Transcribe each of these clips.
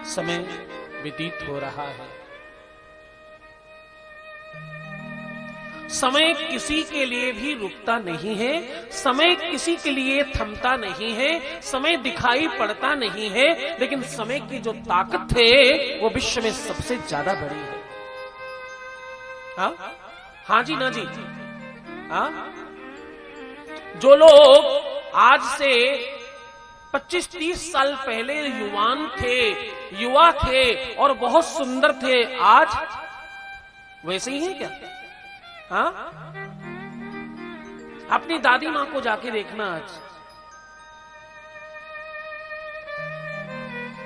समय व्यतीत हो रहा है। समय किसी के लिए भी रुकता नहीं है, समय किसी के लिए थमता नहीं है, समय दिखाई पड़ता नहीं है, लेकिन समय की जो ताकत है वो विश्व में सबसे ज्यादा बड़ी है। हाँ जी ना जी। हाँ, जो लोग आज से 25-30 साल पहले युवा थे और बहुत सुंदर थे, आज वैसे ही है क्या? हाँ, अपनी दादी मां को जाके देखना आज,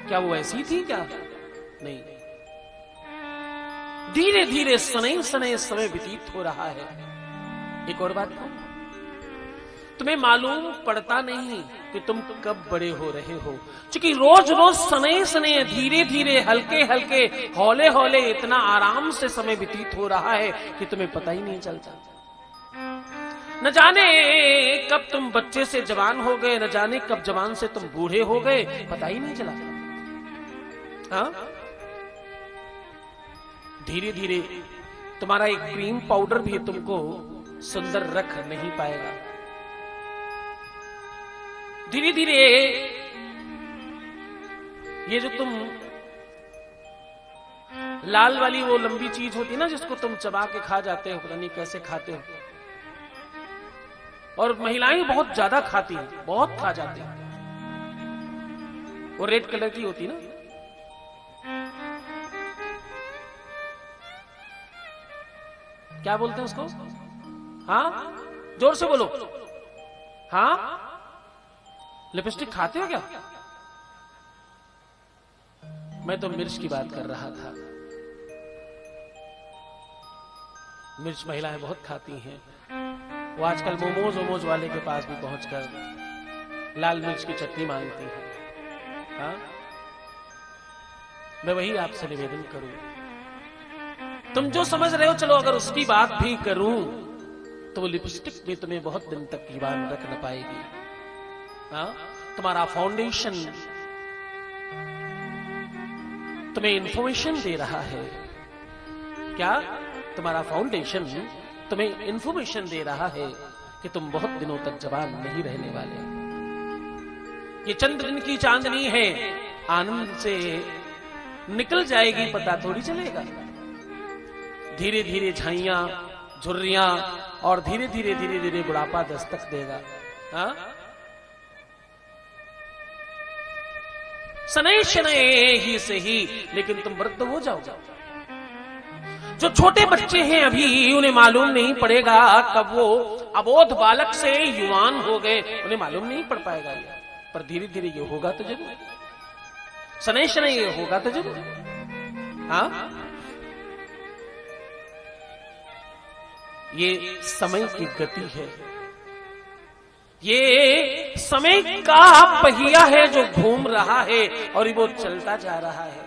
क्या वो ऐसी थी क्या? नहीं। धीरे धीरे सनई सनई समय व्यतीत हो रहा है। एक और बात कहूं, तुम्हें मालूम पड़ता नहीं कि तुम कब बड़े हो रहे हो, क्योंकि रोज रोज सनई सनई धीरे धीरे हल्के हल्के हौले हौले इतना आराम से समय व्यतीत हो रहा है कि तुम्हें पता ही नहीं चलता। न जाने कब तुम बच्चे से जवान हो गए, न जाने कब जवान से तुम बूढ़े हो गए, पता ही नहीं चला। हाँ, धीरे धीरे तुम्हारा एक क्रीम पाउडर भी तुमको सुंदर रख नहीं पाएगा। धीरे धीरे ये जो तुम लाल वाली वो लंबी चीज होती है ना, जिसको तुम चबा के खा जाते हो, पता नहीं कैसे खाते हो, और महिलाएं बहुत ज्यादा खाती हैं, बहुत खा जाती हैं, वो रेड कलर की होती ना, क्या बोलते हैं उसको? हाँ, जोर से बोलो। हाँ, लिपस्टिक खाते हो क्या? मैं तो मिर्च की बात कर रहा था। मिर्च महिलाएं बहुत खाती हैं। वो आजकल मोमोज वाले के पास भी पहुंचकर लाल मिर्च की चटनी मांगती हैं। हाँ, मैं वही आपसे निवेदन करूं, तुम जो समझ रहे हो, चलो अगर उसकी बात भी करूं तो वो लिपस्टिक भी तुम्हें बहुत दिन तक ईमान रख न पाएगी। हाँ, तुम्हारा फाउंडेशन तुम्हें इंफॉर्मेशन दे रहा है। क्या? तुम्हारा फाउंडेशन तुम्हें इंफॉर्मेशन दे रहा है कि तुम बहुत दिनों तक जवान नहीं रहने वाले। ये चंद दिन की चांदनी है, आनंद से निकल जाएगी, पता थोड़ी चलेगा। धीरे धीरे झाइयां, झुर्रियां, और धीरे धीरे बुढ़ापा दस्तक देगा। हाँ, सनई शनई ही से ही, लेकिन तुम वृद्ध हो जाओगे। जो छोटे बच्चे हैं अभी, उन्हें मालूम नहीं पड़ेगा कब वो अबोध बालक से युवान हो गए, उन्हें मालूम नहीं पड़ पाएगा ये, पर धीरे धीरे ये होगा तो जरूर, सनई शनई ये होगा तो जरूर। हाँ, ये समय की गति है, ये समय का पहिया है जो घूम रहा है और वो चलता जा रहा है।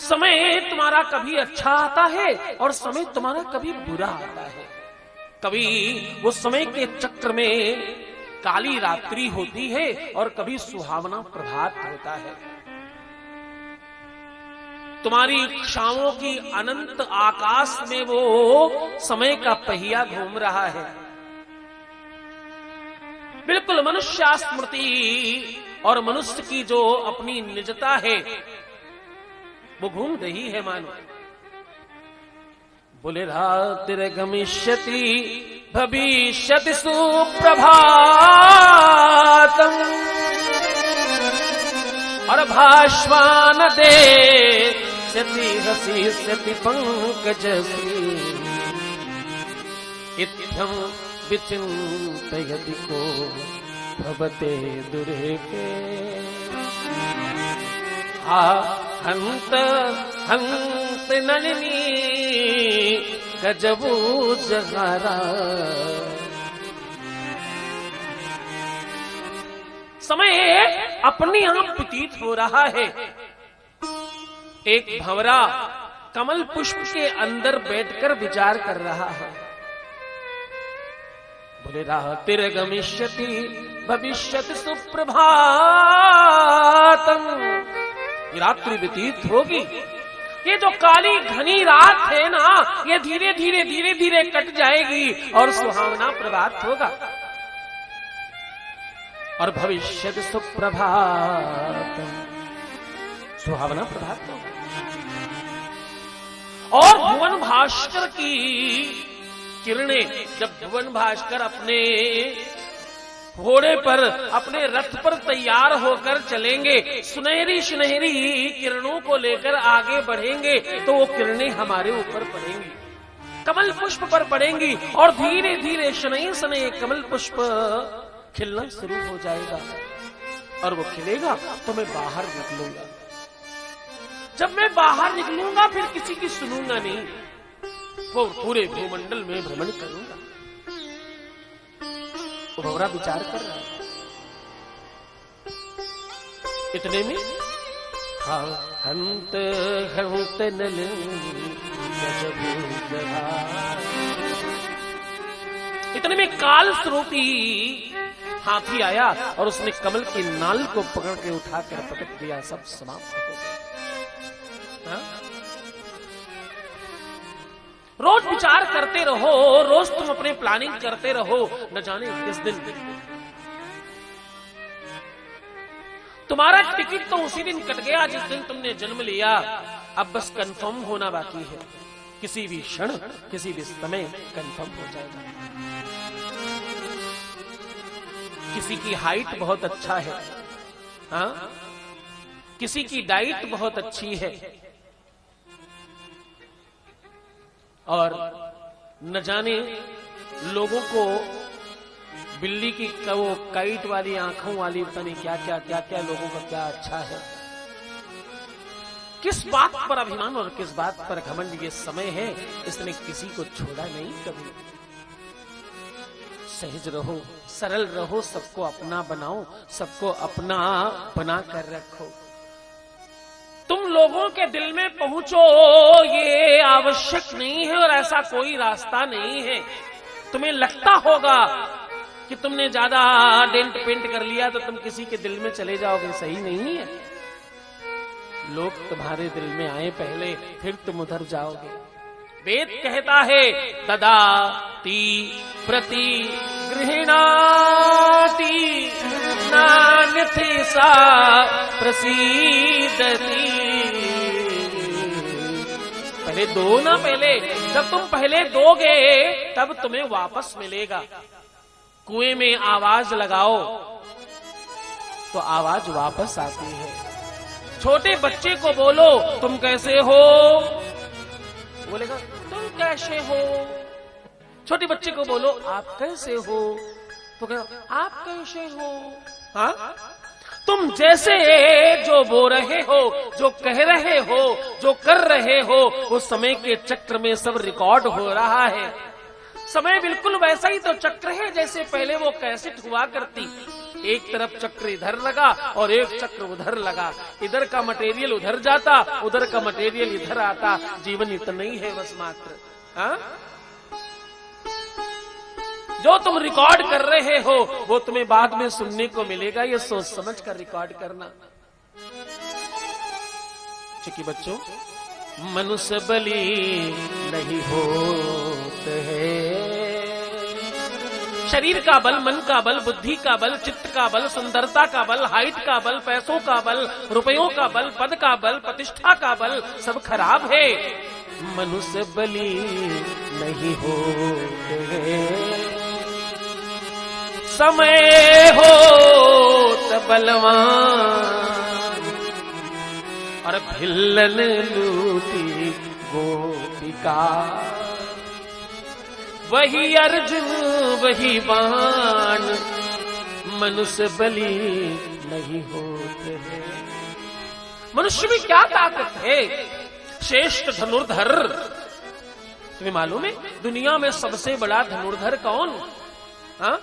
समय तुम्हारा कभी अच्छा आता है और समय तुम्हारा कभी बुरा आता है। कभी वो समय के चक्र में काली रात्रि होती है और कभी सुहावना प्रभात होता है। तुम्हारी इच्छाओं की अनंत आकाश में वो समय का पहिया घूम रहा है। बिल्कुल मनुष्य स्मृति और मनुष्य की जो अपनी निजता है वो घूम रही है मानो। बोले रातिर्गमिष्यति भविष्यति सुप्रभातम्, और भाष्वान देष्यति हसिष्यति पंकजश्री, इत्थं विचिन्तयति को भवते दुरेके। हंत हंत नलिनी गजबू जगारा। समय अपने आप व्यतीत हो रहा है। एक भंवरा कमल पुष्प के अंदर बैठकर विचार कर रहा है। बोले रातिर्गमिष्यति भविष्यति सुप्रभातम्, ये रात्रि व्यतीत होगी, ये जो काली घनी रात है ना, ये धीरे धीरे धीरे धीरे कट जाएगी और सुहावना प्रभात होगा। और भविष्य सुप्रभात, सुहावना प्रभात होगा। और भुवन भास्कर की किरणें, जब भुवन भास्कर अपने घोड़े पर, अपने रथ पर तैयार होकर चलेंगे, सुनहरी सुनहरी किरणों को लेकर आगे बढ़ेंगे, तो वो किरणें हमारे ऊपर पड़ेंगी, कमल पुष्प पर पड़ेंगी और धीरे धीरे शनैः शनैः कमल पुष्प खिलना शुरू हो जाएगा। और वो खिलेगा तो मैं बाहर निकलूंगा। जब मैं बाहर निकलूंगा फिर किसी की सुनूंगा नहीं, वो पूरे भूमंडल में भ्रमण करूंगा। वो भंवरा विचार कर रहा है। इतने में हंत हंत नल इतने में काल स्वरूपी हाथी आया और उसने कमल की नाल को पकड़ के उठाकर पटक दिया। सब समाप्त हो गया। रोज विचार करते रहो, रोज तुम अपने प्लानिंग करते रहो, न जाने किस दिन तुम्हारा टिकट तो उसी दिन कट गया जिस दिन तुमने जन्म लिया। अब बस कंफर्म होना बाकी है, किसी भी क्षण किसी भी समय कंफर्म हो जाएगा। किसी की हाइट बहुत अच्छा है, हाँ, किसी की डाइट बहुत अच्छी है, और न जाने लोगों को बिल्ली की वो काइट वाली आंखों वाली पता नहीं क्या क्या क्या क्या लोगों का क्या अच्छा है। किस बात पर अभिमान और किस बात पर घमंड, ये समय है इसने किसी को छोड़ा नहीं कभी। सहज रहो, सरल रहो, सबको अपना बनाओ, सबको अपना बना कर रखो। तुम लोगों के दिल में पहुंचो ये आवश्यक नहीं है और ऐसा कोई रास्ता नहीं है। तुम्हें लगता होगा कि तुमने ज्यादा डेंट पेंट कर लिया तो तुम किसी के दिल में चले जाओगे, सही नहीं है। लोग तुम्हारे दिल में आए पहले, फिर तुम उधर जाओगे। वेद कहता है ददाति प्रति गृह्णाति नान्यथि सा प्रसीदति। पहले दो ना, पहले जब तुम पहले दोगे तब तुम्हें वापस मिलेगा। कुएं में आवाज लगाओ तो आवाज वापस आती है। छोटे बच्चे को बोलो तुम कैसे हो, बोलेगा तुम कैसे हो। छोटे बच्चे को बोलो आप कैसे हो, तो कहेगा आप कैसे हो। हाँ, तुम जैसे जो बोल रहे हो, जो कह रहे हो, जो कर रहे हो, वो समय के चक्र में सब रिकॉर्ड हो रहा है। समय बिल्कुल वैसा ही तो चक्र है जैसे पहले वो कैसेट हुआ करती। एक तरफ चक्र इधर लगा और एक चक्र उधर लगा, इधर का मटेरियल उधर जाता, उधर का मटेरियल इधर आता। जीवन इतना ही है बस मात्र। हाँ, जो तुम रिकॉर्ड कर रहे हो वो तुम्हें बाद में सुनने को मिलेगा, ये सोच समझ कर रिकॉर्ड करना। क्योंकि बच्चों मनुष्य बलि नहीं होते हैं। शरीर का बल, मन का बल, बुद्धि का बल, चित्त का बल, सुंदरता का बल, हाइट का बल, पैसों का बल, रुपयों का बल, पद का बल, प्रतिष्ठा का बल, सब खराब है। मनुष्य बलि नहीं होते। समय हो त बलवान और भिल्लन लूटी गोपिका। वही अर्जुन वही बाण, मनुष्य बलि नहीं होते हैं। मनुष्य में क्या ताकत है? श्रेष्ठ धनुर्धर, तुम्हें मालूम है दुनिया में सबसे बड़ा धनुर्धर कौन? हाँ,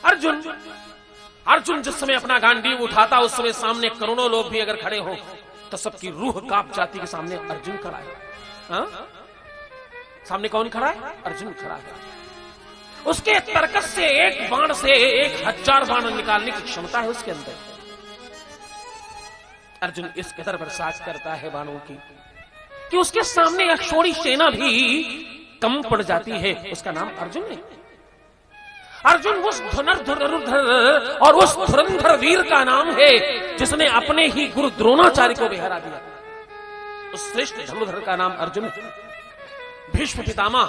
अर्जुन। अर्जुन जिस समय अपना गांडीव उठाता उस समय सामने करोड़ों लोग भी अगर खड़े हो तो सबकी रूह कांप जाती के सामने अर्जुन खड़ा है। हाँ? सामने कौन खड़ा है? अर्जुन खड़ा है। उसके तर्कस से एक बाण से 1000 बाण निकालने की क्षमता है उसके अंदर। अर्जुन इस कदर बरसात करता है बाणों की कि उसके सामने अक्षौणी सेना भी कम पड़ जाती है। उसका नाम अर्जुन है। अर्जुन उस धनुर्धर और उस धुरंधर वीर का नाम है जिसने अपने ही गुरु द्रोणाचार्य को भी हरा दिया। उस श्रेष्ठ धनुर्धर का नाम अर्जुन है। भीष्म पितामह,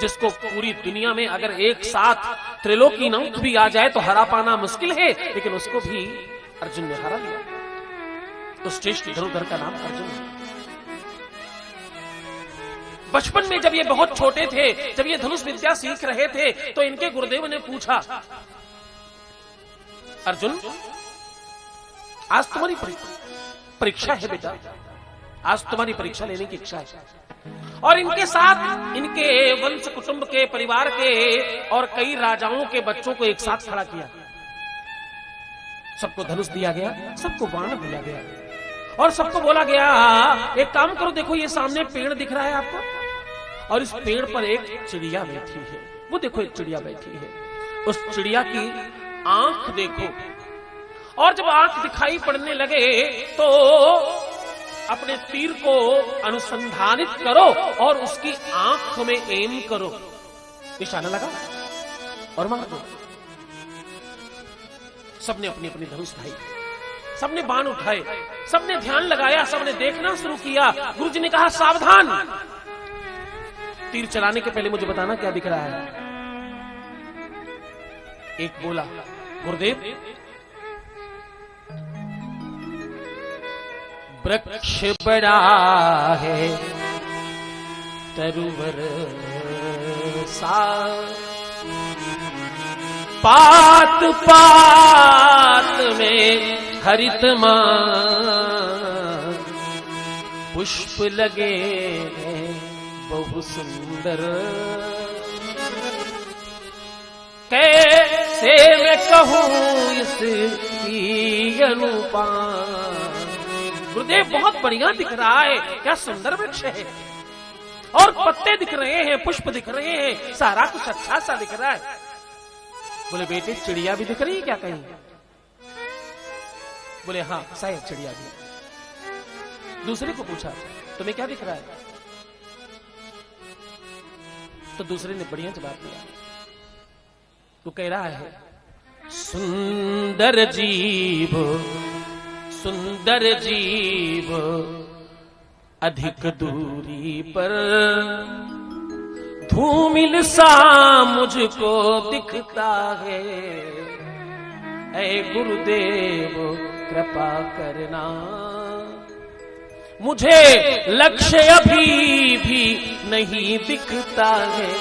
जिसको पूरी दुनिया में अगर एक साथ त्रिलोकी नाथ भी आ जाए तो हरा पाना मुश्किल है, लेकिन उसको भी अर्जुन ने हरा दिया। उस श्रेष्ठ धनुर्धर का नाम अर्जुन है। बचपन में जब ये बहुत छोटे थे, जब ये धनुष विद्या सीख रहे थे, तो इनके गुरुदेव ने पूछा, अर्जुन आज तुम्हारी परीक्षा है बेटा, आज तुम्हारी परीक्षा लेने की इच्छा है। और इनके साथ इनके वंश कुटुंब के परिवार के और कई राजाओं के बच्चों को एक साथ खड़ा किया। सबको धनुष दिया गया, सबको बाण दिया गया और सबको बोला गया, एक काम करो, देखो ये सामने पेड़ दिख रहा है आपको, और इस पेड़ पर एक चिड़िया बैठी है। वो देखो एक चिड़िया बैठी है, उस चिड़िया की आंख देखो, और जब आंख दिखाई पड़ने लगे तो अपने तीर को अनुसंधानित करो और उसकी आंख में एम करो, निशाना लगा और मार दो। सबने अपनी अपनी धनुष उठाई, सबने बाण उठाए, सबने ध्यान लगाया, सबने देखना शुरू किया। गुरुजी ने कहा, सावधान, तीर चलाने के पहले मुझे बताना क्या दिख रहा है। एक बोला, गुरुदेव वृक्ष बड़ा है तरुवर सा, पात पात में हरित मान, पुष्प लगे बहुत सुंदर, कैसे मैं कहूं इसकी अनुपमा। गुरुदेव बहुत बढ़िया दिख रहा है, क्या सुंदर वृक्ष है, और पत्ते दिख रहे हैं, पुष्प दिख रहे हैं, सारा कुछ अच्छा सा दिख रहा है। बोले बेटे चिड़िया भी दिख रही है क्या कहीं? बोले हाँ शायद चिड़िया भी। दूसरे को पूछा, तुम्हें क्या दिख रहा है? तो दूसरे ने बढ़िया जवाब दिया। वो कह रहा है, सुंदर जीव, सुंदर जीव अधिक दूरी पर, धूमिल सा मुझको दिखता है, ऐ गुरुदेव कृपा करना, मुझे लक्ष्य अभी भी नहीं दिखता है।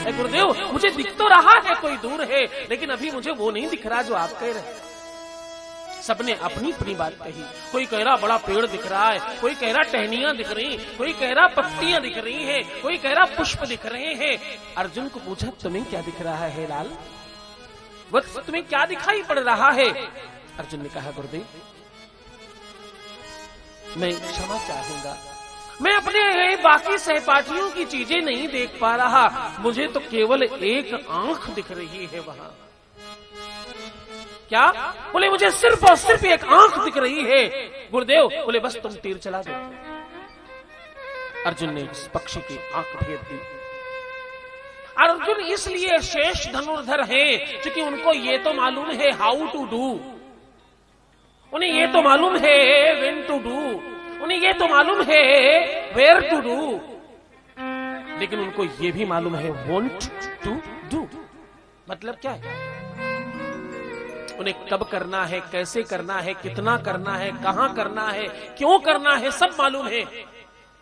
ऐ गुरुदेव मुझे दिख तो रहा है, कोई दूर है, लेकिन अभी मुझे वो नहीं दिख रहा जो आप कह रहे। सबने अपनी अपनी बात कही। कोई कह रहा बड़ा पेड़ दिख रहा है, कोई कह रहा टहनियां दिख रही, कोई कह रहा पत्तियां दिख रही हैं, कोई कह रहा पुष्प दिख रहे हैं। अर्जुन को पूछा, तुम्हें क्या दिख रहा है लाल? वत्स तुम्हें क्या दिखाई पड़ रहा है? अर्जुन ने कहा, गुरुदेव मैं क्षमा चाहूंगा, मैं अपने बाकी सहपाठियों की चीजें नहीं देख पा रहा, मुझे तो केवल एक आंख दिख रही है वहां। क्या? बोले मुझे सिर्फ और सिर्फ एक आंख दिख रही है। गुरुदेव बोले बस तुम तीर चला दो। अर्जुन ने उस पक्षी की आंख भेद दी। अर्जुन इसलिए शेष धनुर्धर है क्योंकि उनको ये तो मालूम है हाउ टू डू, उन्हें ये तो मालूम है व्हेन टू डू, उन्हें ये तो मालूम है वेयर टू डू, लेकिन उनको ये भी मालूम है वांट टू डू। मतलब क्या है? उन्हें कब करना है, कैसे करना है, कितना करना है, कहां करना है, क्यों करना है, सब मालूम है।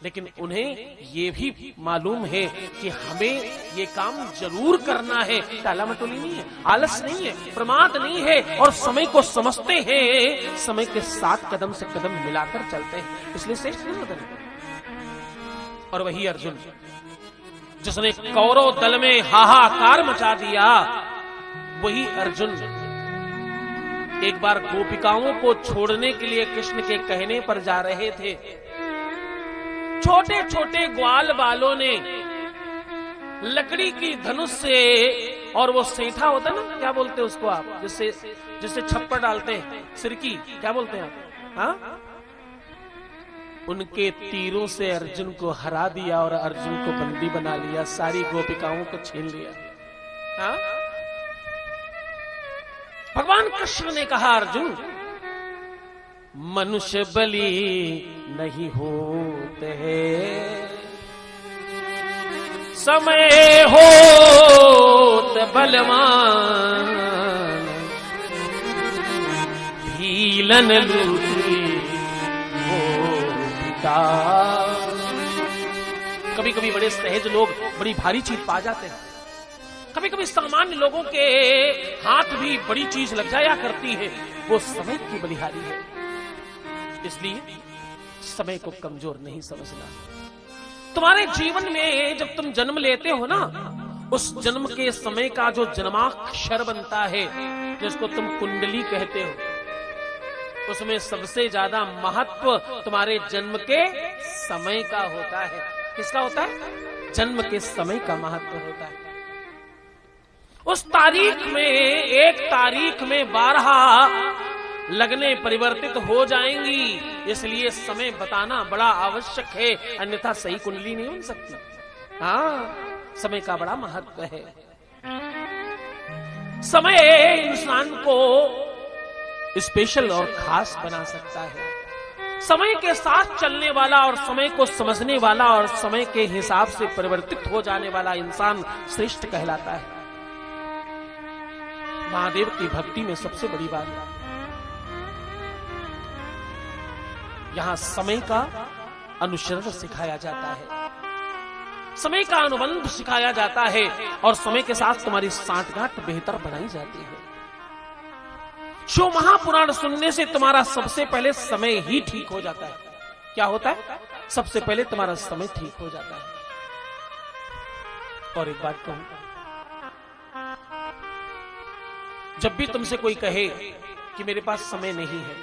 लेकिन उन्हें ये भी मालूम है कि हमें ये काम जरूर करना है। टाला मटोली नहीं है, आलस नहीं है, प्रमाद नहीं है, और समय को समझते हैं, समय के साथ कदम से कदम मिलाकर चलते हैं। इसलिए श्रेष्ठ नहीं बदले। और वही अर्जुन जिसने कौरव दल में हाहाकार मचा दिया, वही अर्जुन एक बार गोपिकाओं को छोड़ने के लिए कृष्ण के कहने पर जा रहे थे। छोटे छोटे ग्वाल बालों ने लकड़ी की धनुष से, और वो सेठा होता है ना, क्या बोलते हैं उसको आप, जिससे छप्पर डालते हैं, सिरकी, क्या बोलते हैं आप? हाँ? उनके तीरों से अर्जुन को हरा दिया और अर्जुन को बंदी बना लिया, सारी गोपिकाओं को छीन लिया। हाँ? भगवान कृष्ण ने कहा, अर्जुन मनुष्य बलि नहीं होते हैं, समय होत बलवान, भीलन लूटी कभी कभी बड़े सहज लोग बड़ी भारी चीज पा जाते हैं, कभी कभी सामान्य लोगों के हाथ भी बड़ी चीज लग जाया करती है, वो समय की बलिहारी है। इसलिए समय को कमजोर नहीं समझना। तुम्हारे जीवन में जब तुम जन्म लेते हो ना, उस जन्म के समय का जो जन्माक्षर बनता है, जिसको तुम कुंडली कहते हो, उसमें सबसे ज्यादा महत्व तुम्हारे जन्म के समय का होता है। किसका होता है? जन्म के समय का महत्व होता है। उस तारीख में, एक तारीख में 12 लगने परिवर्तित हो जाएंगी, इसलिए समय बताना बड़ा आवश्यक है, अन्यथा सही कुंडली नहीं बन सकती। हाँ, समय का बड़ा महत्व है। समय इंसान को स्पेशल और खास बना सकता है। समय के साथ चलने वाला और समय को समझने वाला और समय के हिसाब से परिवर्तित हो जाने वाला इंसान श्रेष्ठ कहलाता है। महादेव की भक्ति में सबसे बड़ी बात, यहां समय का अनुसरण सिखाया जाता है, समय का अनुबंध सिखाया जाता है, और समय के साथ तुम्हारी सांठगांठ बेहतर बनाई जाती है। शिव महापुराण सुनने से तुम्हारा सबसे पहले समय ही ठीक हो जाता है। क्या होता है? सबसे पहले तुम्हारा समय ठीक हो जाता है। और एक बात कहूं, जब भी तुमसे कोई कहे कि मेरे पास समय नहीं है,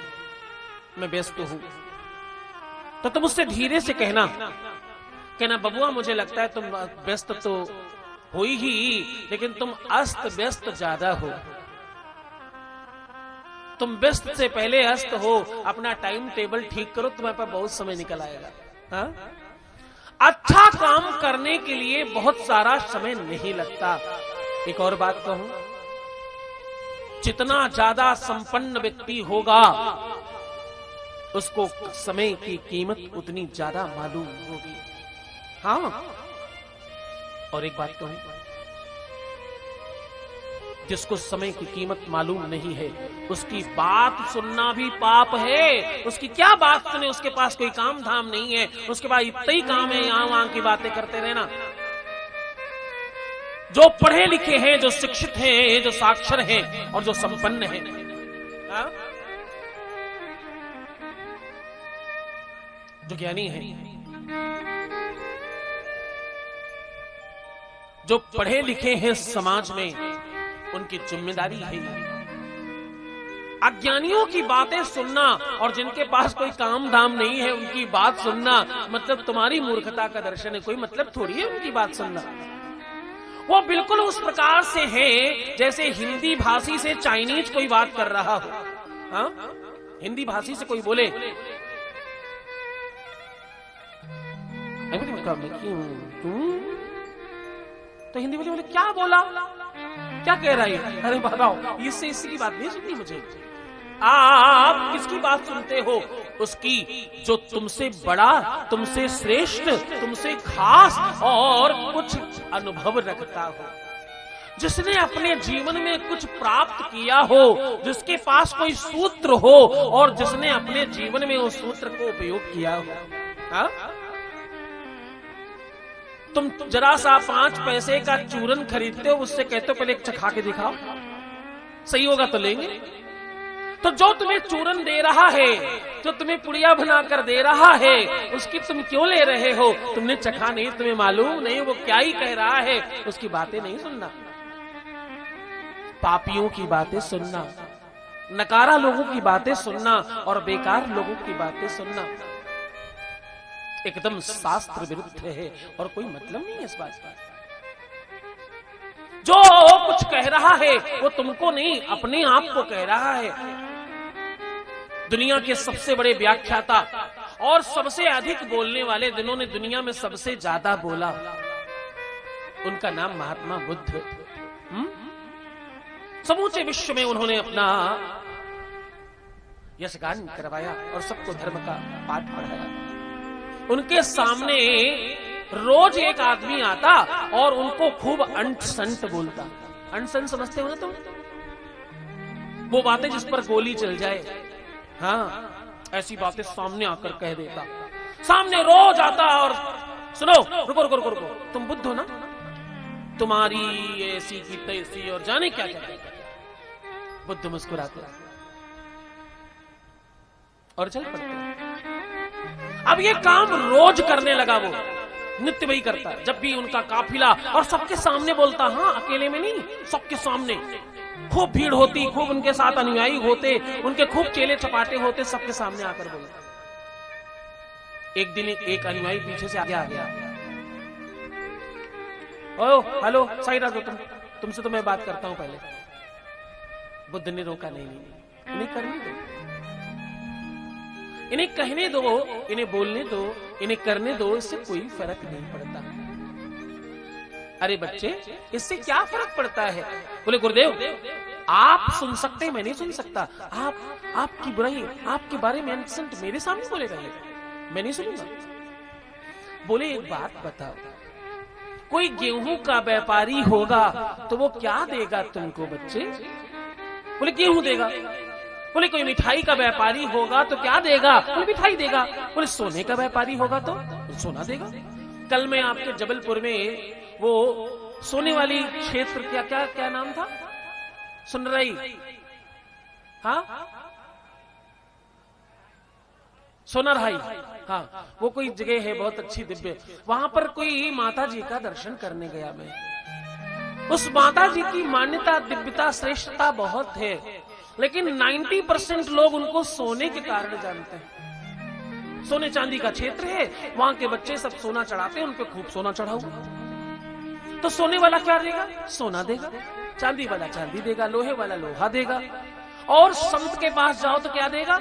मैं व्यस्त हूं, तो तुम उससे धीरे से कहना बबुआ मुझे लगता है तुम व्यस्त तो हो ही, लेकिन तुम अस्त व्यस्त ज्यादा हो। तुम व्यस्त से पहले अस्त हो, अपना टाइम टेबल ठीक करो, तुम्हारे पास बहुत समय निकल आएगा। हाँ? अच्छा काम करने के लिए बहुत सारा समय नहीं लगता। एक और बात कहूं, जितना ज्यादा संपन्न व्यक्ति होगा, उसको समय की कीमत उतनी ज्यादा मालूम होगी। हाँ, और एक बात कहूं, जिसको समय की कीमत मालूम नहीं है, उसकी बात सुनना भी पाप है। उसकी क्या बात सुने? उसके पास कोई काम धाम नहीं है, उसके पास इतना ही काम है यहां वहां की बातें करते रहना। जो पढ़े लिखे हैं, जो शिक्षित हैं, जो साक्षर हैं और जो संपन्न हैं, हाँ? जो ज्ञानी हैं, जो पढ़े लिखे हैं समाज में, उनकी जिम्मेदारी है अज्ञानियों की बातें सुनना, और जिनके पास कोई काम धाम नहीं है उनकी बात सुनना, मतलब तुम्हारी मूर्खता का दर्शन है। कोई मतलब थोड़ी है उनकी बात सुनना। वो बिल्कुल उस प्रकार से है जैसे हिंदी भाषी से चाइनीज कोई बात कर रहा हो। हाँ? हिंदी भाषी से कोई बोले, तो हिंदी में बोले क्या बोला, क्या कह रहा है? अरे बताओ, इससे इसकी बात नहीं सुननी मुझे। आप किसकी बात सुनते हो? उसकी जो तुमसे बड़ा, तुमसे श्रेष्ठ, तुमसे खास और कुछ अनुभव रखता हो, जिसने अपने जीवन में कुछ प्राप्त किया हो, जिसके पास कोई सूत्र हो और जिसने अपने जीवन में उस सूत्र को उपयोग किया हो। हा? तुम जरा सा 5 पैसे का चूरन खरीदते हो, उससे कहते हो पहले एक चखा के दिखाओ, सही होगा तो लेंगे। तो जो तुम्हें चूरन दे रहा है, जो तुम्हें पुड़िया बनाकर दे रहा है, उसकी तुम क्यों ले रहे हो? तुमने चखा नहीं, तुम्हें मालूम नहीं वो क्या ही कह रहा है, उसकी बातें नहीं सुनना। पापियों की बातें सुनना, नकारा लोगों की बातें सुनना और बेकार लोगों की बातें सुनना एकदम शास्त्र विरुद्ध है और कोई मतलब नहीं है इस बात का। जो कुछ कह रहा है वो तुमको नहीं, अपने आप को कह रहा है। दुनिया के सबसे बड़े व्याख्याता और सबसे अधिक बोलने वाले, जिन्होंने दुनिया में सबसे ज्यादा बोला, उनका नाम महात्मा बुद्ध। समूचे विश्व में उन्होंने अपना यशगान करवाया और सबको धर्म का पाठ पढ़ाया। उनके सामने रोज एक आदमी आता और उनको खूब अंट संट बोलता। अंट संट समझते हो ना तुम? वो बातें जिस पर गोली चल जाए, हाँ, ऐसी बातें सामने आकर कह देता। सामने रोज आता और सुनो, रुको रुको रुको रुको, तुम बुद्ध हो ना, तुम्हारी ऐसी की तैसी और जाने क्या क्या। बुद्ध मुस्कुराते और चल पड़ते। अब ये काम रोज करने लगा, वो नित्य वही करता। जब भी उनका काफिला, और सबके सामने बोलता, हाँ, अकेले में नहीं, सबके सामने। खूब भीड़ होती, खूब उनके साथ अनुयायी होते, उनके खूब चेले चपाटे होते, सबके सामने आकर बोलता। एक दिन एक अनुयायी पीछे से आगे आ गया। ओ हेलो, साइड आ जाओ, तुमसे तो मैं बात करता हूं पहले। बुद्ध ने रोका, नहीं, इन्हें करने दो, इन्हें कहने दो, इन्हें बोलने दो, इन्हें करने दो, इससे कोई फर्क नहीं पड़ता। अरे बच्चे, इससे क्या फर्क पड़ता है? बोले गुरुदेव, आप सुन सकते, मैं नहीं सुन सकता। आपकी बुराई, आपके बारे में इंसल्ट मेरे सामने बोलेगा, ये मैं नहीं सुनूंगा। बोले एक बात बताओ, कोई गेहूं का व्यापारी होगा तो वो क्या देगा तुमको बच्चे? बोले गेहूं देगा। बोले कोई मिठाई का व्यापारी होगा तो क्या देगा? बोले मिठाई देगा। बोले सोने का व्यापारी होगा तो सोना देगा। कल मैं आपके जबलपुर में वो सोने वाली क्षेत्र, क्या नाम था? सुन रही? हाँ, सोनारहाई, हाँ, वो कोई जगह है बहुत अच्छी दिव्य। वहां पर कोई माता जी का दर्शन करने गया मैं। उस माता जी की मान्यता, दिव्यता, श्रेष्ठता बहुत है, लेकिन 90% लोग उनको सोने के कारण जानते हैं। सोने चांदी का क्षेत्र है, वहां के बच्चे सब सोना चढ़ाते हैं, उनपे खूब सोना चढ़ा हुआ। तो सोने वाला क्या देगा? सोना देगा। चांदी वाला चांदी देगा, लोहे वाला लोहा देगा। और संत के पास जाओ तो क्या देगा?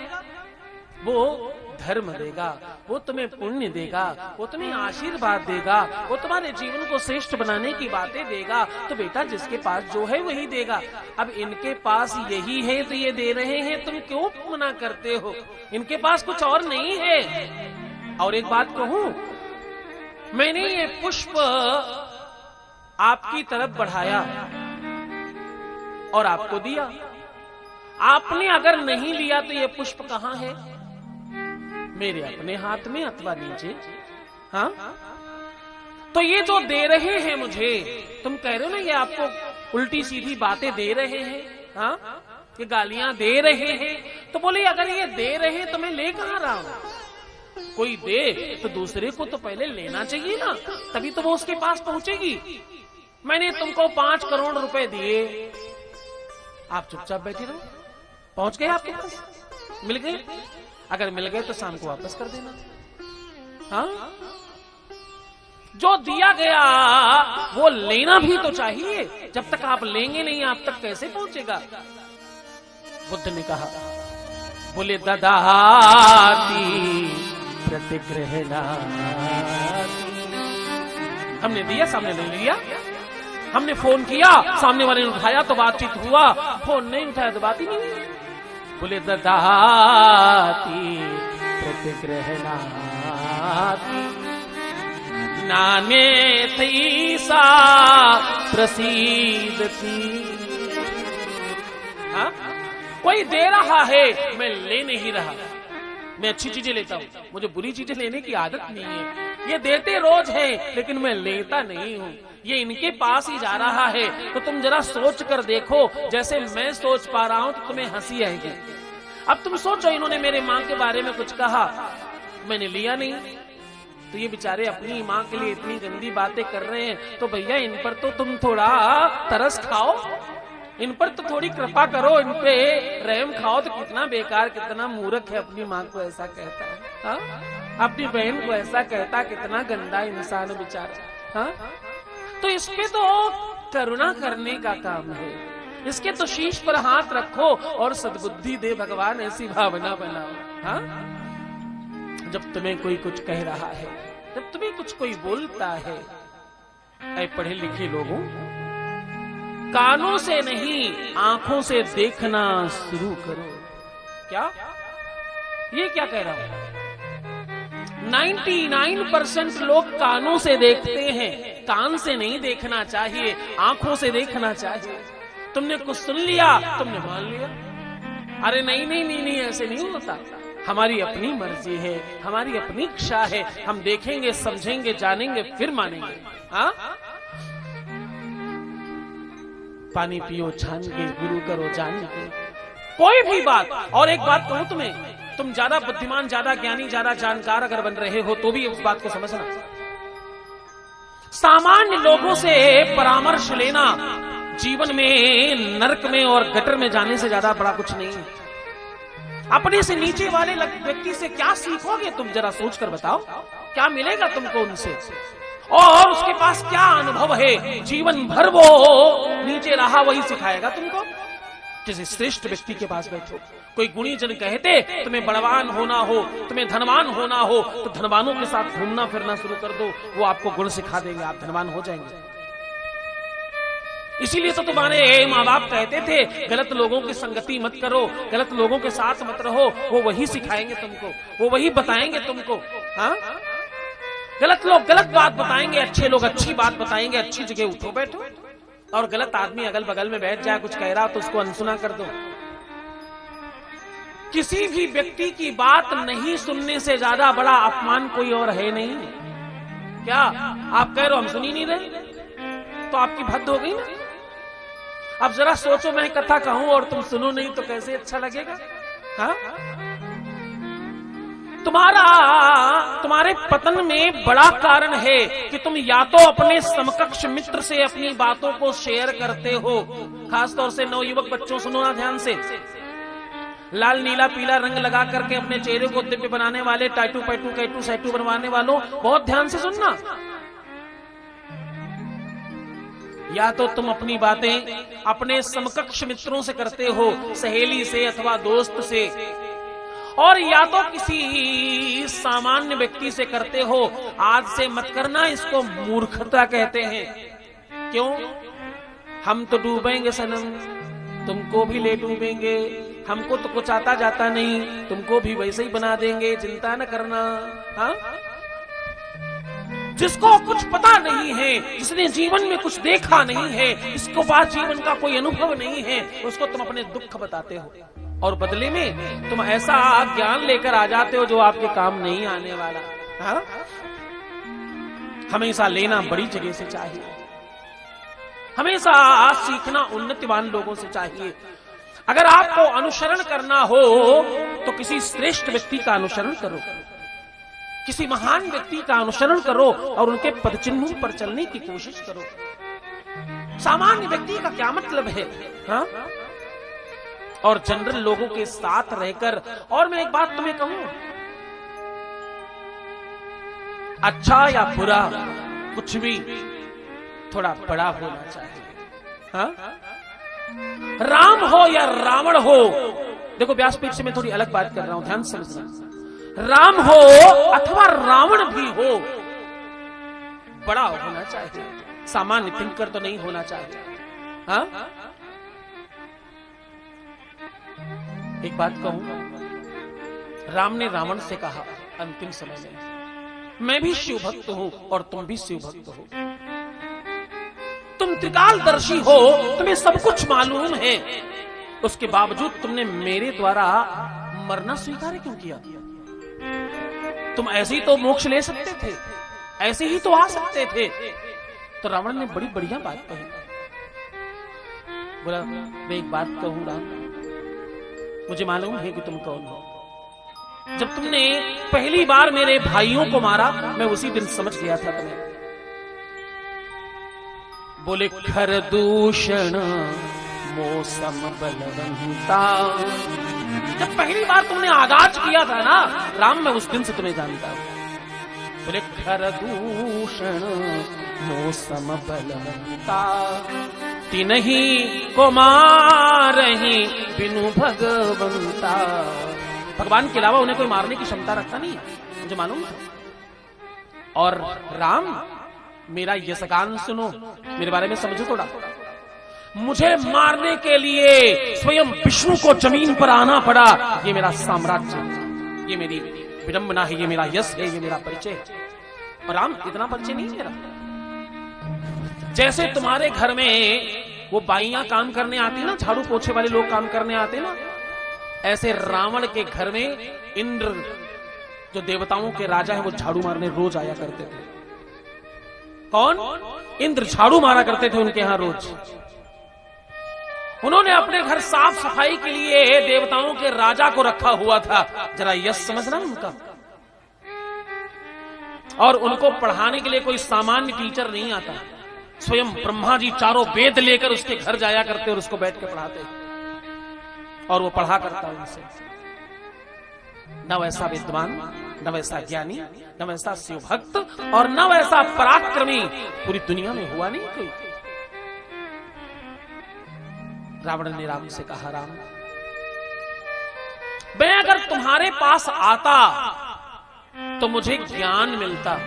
वो धर्म देगा, वो तुम्हें पुण्य देगा, वो तुम्हें आशीर्वाद देगा, वो तुम्हारे जीवन को श्रेष्ठ बनाने की बातें देगा। तो बेटा, जिसके पास जो है वही देगा। अब इनके पास यही है तो ये दे रहे हैं, तुम क्यों मना करते हो? इनके पास कुछ और नहीं है। और एक बात कहूं, मैंने ये पुष्प आपकी तरफ बढ़ाया और आपको दिया। आपने अगर नहीं लिया तो ये पुष्प कहां है? मेरे अपने हाथ में अथवा नीचे। हाँ, तो ये जो दे रहे हैं मुझे, तुम कह रहे हो ना ये आपको उल्टी सीधी बातें दे रहे हैं, हाँ, ये गालियां दे रहे हैं। तो बोले अगर ये दे रहे हैं तो मैं ले कहां रहा हूं? कोई दे तो दूसरे को तो पहले लेना चाहिए ना, तभी तो वो उसके पास पहुंचेगी। मैंने तुमको 5 करोड़ रुपए दिए, आप चुपचाप बैठे रहो। पहुंच गए आपके पास? मिल गए? अगर मिल गए तो शाम को वापस कर देना। हाँ, जो दिया गया वो लेना भी तो चाहिए। जब तक आप लेंगे नहीं, आप तक कैसे पहुंचेगा? बुद्ध ने कहा, बोले ददाति प्रतिग्रहणाति। हमने दिया, सामने नहीं लिया। हमने फोन किया, सामने वाले ने उठाया तो बातचीत हुआ, फोन नहीं उठाया तो बात ही नहीं हुई। बोले ददाति प्रतिग्रहणाति नान्येति सा प्रसीदति। हाँ? कोई दे रहा है, मैं ले नहीं रहा। मैं अच्छी चीजें लेता हूँ, मुझे बुरी चीजें लेने की आदत नहीं है। ये देते रोज है, लेकिन मैं लेता नहीं हूँ। ये इनके पास ही जा रहा है। तो तुम जरा सोच कर देखो, जैसे मैं सोच पा रहा हूं तो तुम्हें हंसी आएगी। अब तुम सोचो, इन्होंने मेरे माँ के बारे में कुछ कहा, मैंने लिया नहीं, तो ये बेचारे अपनी माँ के लिए इतनी गंदी बातें कर रहे हैं। तो भैया इन पर तो तुम थोड़ा तरस खाओ, इन पर तो थोड़ी कृपा करो, इन पे रहम खाओ। तो कितना बेकार, कितना मूर्ख है, अपनी माँ को ऐसा कहता है, हाँ? अपनी बहन को ऐसा कहता, कितना गंदा इंसान बेचारा। हाँ, तो इस पे तो करुणा करने का काम है। इसके तो शीश पर हाथ रखो और सद्बुद्धि दे भगवान, ऐसी भावना बनाओ। हाँ, जब तुम्हें कोई कुछ कह रहा है, जब तुम्हें कुछ कोई बोलता है, ऐ पढ़े लिखे लोगों, कानों से नहीं आंखों से देखना शुरू करो। क्या ये क्या कह रहा हूं? 99% लोग कानों से देखते हैं, कान से नहीं देखना चाहिए, आंखों से देखना चाहिए। तुमने कुछ सुन लिया, तुमने मान लिया। अरे नहीं नहीं नहीं नहीं, ऐसे नहीं होता। हमारी अपनी मर्जी है, हमारी अपनी इच्छा है, हम देखेंगे, समझेंगे, जानेंगे, फिर मानेंगे। हाँ, पानी पियो छान के, गुरु करो जान के, कोई भी बात। और एक बात कहूं तुम्हें, तुम ज्यादा बुद्धिमान, ज्यादा ज्ञानी, ज्यादा जानकार अगर बन रहे हो तो भी उस बात को समझना, सामान्य लोगों से परामर्श लेना जीवन में नरक में और गटर में जाने से ज्यादा बड़ा कुछ नहीं है। अपने से नीचे वाले व्यक्ति से क्या सीखोगे तुम, जरा सोच कर बताओ। क्या मिलेगा तुमको उनसे, और उसके पास क्या अनुभव है, जीवन भर वो नीचे रहा वही सिखाएगा तुमको। किसी श्रेष्ठ व्यक्ति के पास बैठो, कोई गुणी जन कहते तुम्हें बलवान होना हो, तुम्हें धनवान होना हो, तो धनवानों के साथ घूमना फिरना शुरू कर दो, वो आपको गुण सिखा देंगे, आप धनवान हो जाएंगे। इसीलिए तो तुम्हारे माँ बाप कहते थे गलत लोगों की संगति मत करो, गलत लोगों के साथ मत रहो, वो वही सिखाएंगे तुमको, वो वही बताएंगे तुमको। हाँ, गलत लोग गलत बात बताएंगे, अच्छे लोग अच्छी बात बताएंगे, अच्छी जगह उठो बैठो। और गलत आदमी अगल बगल में बैठ जाए, कुछ कह रहा तो उसको अनसुना कर दो। किसी भी व्यक्ति की बात नहीं सुनने से ज्यादा बड़ा अपमान कोई और है नहीं। क्या आप कह रहे हो हम सुनी नहीं रहे, तो आपकी भद्द हो गई ना। अब जरा सोचो, मैं कथा कहूं और तुम सुनो नहीं तो कैसे अच्छा लगेगा। हाँ, तुम्हारे पतन में बड़ा कारण है कि तुम या तो अपने समकक्ष मित्र से अपनी बातों को शेयर करते हो, खासतौर से नवयुवक बच्चों सुनो ना ध्यान से, लाल नीला पीला रंग लगा करके अपने चेहरे को दिव्य बनाने वाले, टाटू पैटू कैटू सैटू बनवाने वालों, बहुत ध्यान से सुनना। या तो तुम अपनी बातें अपने समकक्ष मित्रों से करते हो, सहेली से अथवा दोस्त से, और या तो किसी सामान्य व्यक्ति से करते हो। आज से मत करना, इसको मूर्खता कहते हैं। क्यों? हम तो डूबेंगे सनम, तुमको भी ले डूबेंगे, हमको तो कुछ आता जाता नहीं, तुमको भी वैसे ही बना देंगे, चिंता न करना। हाँ, जिसको कुछ पता नहीं है, जिसने जीवन में कुछ देखा नहीं है, इसको पास जीवन का कोई अनुभव नहीं है, उसको तुम अपने दुख बताते हो, और बदले में तुम ऐसा ज्ञान लेकर आ जाते हो जो आपके काम नहीं आने वाला। हाँ? हमेशा लेना बड़ी जगह से चाहिए, हमेशा सीखना उन्नतिवान लोगों से चाहिए। अगर आपको अनुसरण करना हो तो किसी श्रेष्ठ व्यक्ति का अनुसरण करो, किसी महान व्यक्ति का अनुसरण करो और उनके पदचिन्हों पर चलने की कोशिश करो। सामान्य व्यक्ति का क्या मतलब है? हाँ? और जनरल लोगों के साथ रहकर। और मैं एक बात तुम्हें कहूं, अच्छा या बुरा कुछ भी थोड़ा बड़ा होना चाहिए। हाँ? राम हो या रावण हो, देखो व्यासपीठ से मैं थोड़ी अलग बात कर रहा हूं, ध्यान से समझना। राम हो अथवा रावण भी हो, बड़ा होना चाहिए, सामान्य थिंकर तो नहीं होना चाहिए। हाँ? एक बात कहूं, राम ने रावण से कहा अंतिम समय में, मैं भी शिव भक्त हूं और तुम भी शिव भक्त हो, तुम त्रिकालदर्शी हो, तुम्हें सब कुछ मालूम है, उसके बावजूद तुमने मेरे द्वारा मरना स्वीकार क्यों किया? तुम ऐसे ही तो मोक्ष ले सकते थे, ऐसे ही तो आ सकते थे। तो रावण ने बड़ी बढ़िया बात कही, बोला मैं एक बात कहूं राम, मुझे मालूम है कि तुम कौन हो। जब तुमने पहली बार मेरे भाइयों को मारा, मैं उसी दिन समझ गया था तुम्हें। बोले खर दूषण मौसम बलवंता, जब पहली बार तुमने आगाज किया था ना राम, मैं उस दिन से तुम्हें जानता हूं। बोले खर दूषण मौसम बलवंता, तिन्ही को मारही बिनु भगवंता। भगवान के अलावा उन्हें कोई मारने की क्षमता रखता नहीं, मुझे मालूम था। और राम, मेरा यशगान सुनो, मेरे बारे में समझो थोड़ा। मुझे मारने के लिए स्वयं विष्णु को जमीन पर आना पड़ा। ये मेरा साम्राज्य, ये मेरी विडंबना है, ये मेरा यश है, ये मेरा परिचय है। और राम, इतना परिचय नहीं मेरा। जैसे तुम्हारे घर में वो बाइयां काम करने आती ना, झाड़ू पोछे वाले लोग काम करने आते ना, ऐसे रावण के घर में इंद्र जो देवताओं के राजा है वो झाड़ू मारने रोज आया करते थे। कौन? इंद्र झाड़ू मारा करते थे उनके यहां रोज। उन्होंने अपने घर साफ सफाई के लिए देवताओं के राजा को रखा हुआ था। जरा यश समझना उनका। और उनको पढ़ाने के लिए कोई सामान्य टीचर नहीं आता। स्वयं ब्रह्मा जी चारों वेद लेकर उसके घर जाया करते और उसको बैठ के पढ़ाते, और वो पढ़ा करता उनसे। न वैसा विद्वान, न वैसा ज्ञानी, न वैसा शिव भक्त, और न वैसा पराक्रमी पूरी दुनिया में हुआ नहीं कोई। रावण ने राम से कहा, राम, मैं अगर तुम्हारे पास आता तो मुझे ज्ञान मिलता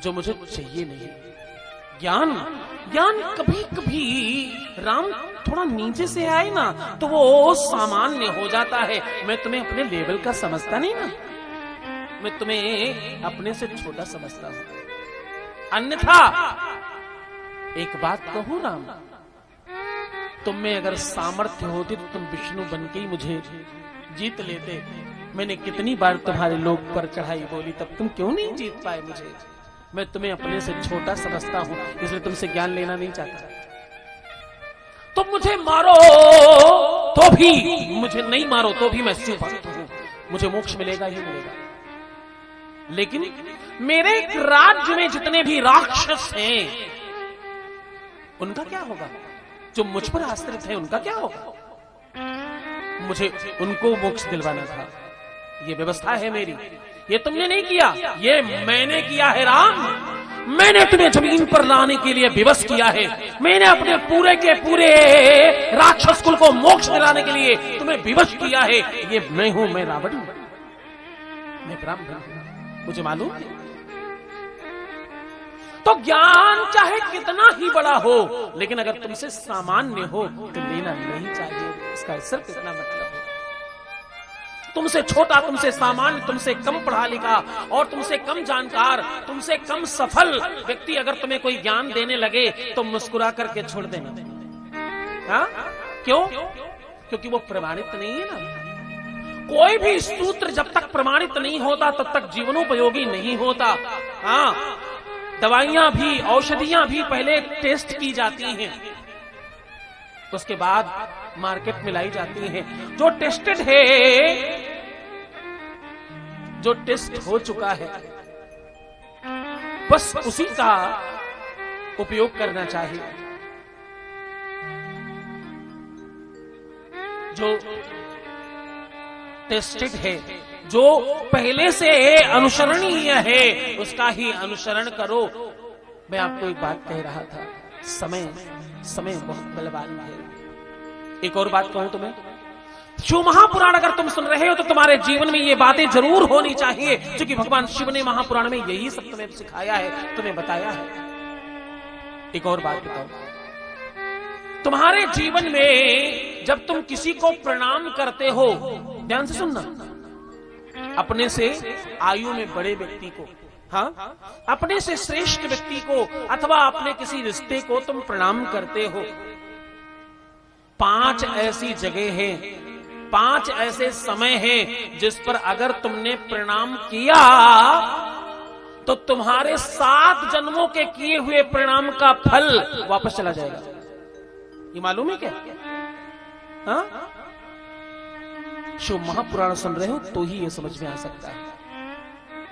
जो मुझे चाहिए नहीं। ज्ञान ज्ञान कभी कभी राम थोड़ा नीचे से आए ना तो वो सामान्य हो जाता है। मैं तुम्हें अपने लेवल का समझता नहीं ना, मैं तुम्हें अपने से छोटा समझता हूं। अन्यथा एक बात कहूं राम, तुम में अगर सामर्थ्य होती तो तुम विष्णु बन के ही मुझे जीत लेते। मैंने कितनी बार तुम्हारे लोग पर चढ़ाई बोली, तब तुम क्यों नहीं जीत पाए मुझे। मैं तुम्हें अपने से छोटा समझता हूं, इसलिए तुमसे ज्ञान लेना नहीं चाहता। तुम मुझे मारो तो भी, मुझे नहीं मारो तो भी मैं शिव भक्त हूं, मुझे मोक्ष मिलेगा ही मिलेगा। लेकिन मेरे राज्य में जितने भी राक्षस हैं उनका क्या होगा? जो मुझ पर आश्रित है उनका क्या होगा? मुझे उनको मोक्ष दिलवाना था। ये व्यवस्था है मेरी, ये तुमने नहीं किया, ये मैंने किया है राम। मैंने तुम्हें जमीन पर लाने के लिए विवश किया है। मैंने अपने पूरे के पूरे राक्षस कुल को मोक्ष दिलाने के लिए तुम्हें विवश किया है। ये मैं हूं, मैं रावण, मैं ब्राह्मण हूं, मुझे मालूम है। तो ज्ञान चाहे कितना ही बड़ा हो, लेकिन अगर तुमसे सामान्य हो तो लेना नहीं चाहिए। इसका सिर्फ इतना मतलब है, तुमसे छोटा, तुमसे सामान्य, तुमसे कम पढ़ा लिखा और तुमसे कम जानकार, तुमसे कम सफल व्यक्ति अगर तुम्हें कोई ज्ञान देने लगे तो मुस्कुरा करके छोड़ देना। हाँ? क्यों? क्योंकि वो प्रमाणित नहीं है ना। कोई भी सूत्र जब तक प्रमाणित नहीं होता तब तक जीवनोपयोगी नहीं होता। हाँ, दवाइयां भी, औषधियां भी पहले टेस्ट की जाती हैं, उसके बाद मार्केट में लाई जाती हैं। जो टेस्टेड है, जो टेस्ट हो चुका है, बस उसी का उपयोग करना चाहिए। जो टेस्टेड है, जो पहले से अनुसरणीय है, उसका ही अनुसरण करो। मैं आपको एक बात कह रहा था, समय बहुत बलवान है। एक और बात कहूं तुम्हें, शिव महापुराण अगर तुम सुन रहे हो तो तुम्हारे जीवन में ये बातें जरूर होनी चाहिए, क्योंकि भगवान शिव ने महापुराण में यही सब तुम्हें सिखाया है, तुम्हें बताया है। एक और बात बताओ, तुम्हारे जीवन में जब तुम किसी को प्रणाम करते हो, ध्यान से सुनना, अपने से आयु में बड़े व्यक्ति को, हाँ, अपने से श्रेष्ठ व्यक्ति को अथवा अपने किसी रिश्ते को तुम प्रणाम करते हो, 5 ऐसी जगह हैं, 5 ऐसे समय हैं जिस पर अगर तुमने प्रणाम किया तो तुम्हारे 7 जन्मों के किए हुए प्रणाम का फल वापस चला जाएगा। ये मालूम है क्या? हाँ? शिव महापुराण सुन रहे हो तो ही ये समझ में आ सकता है।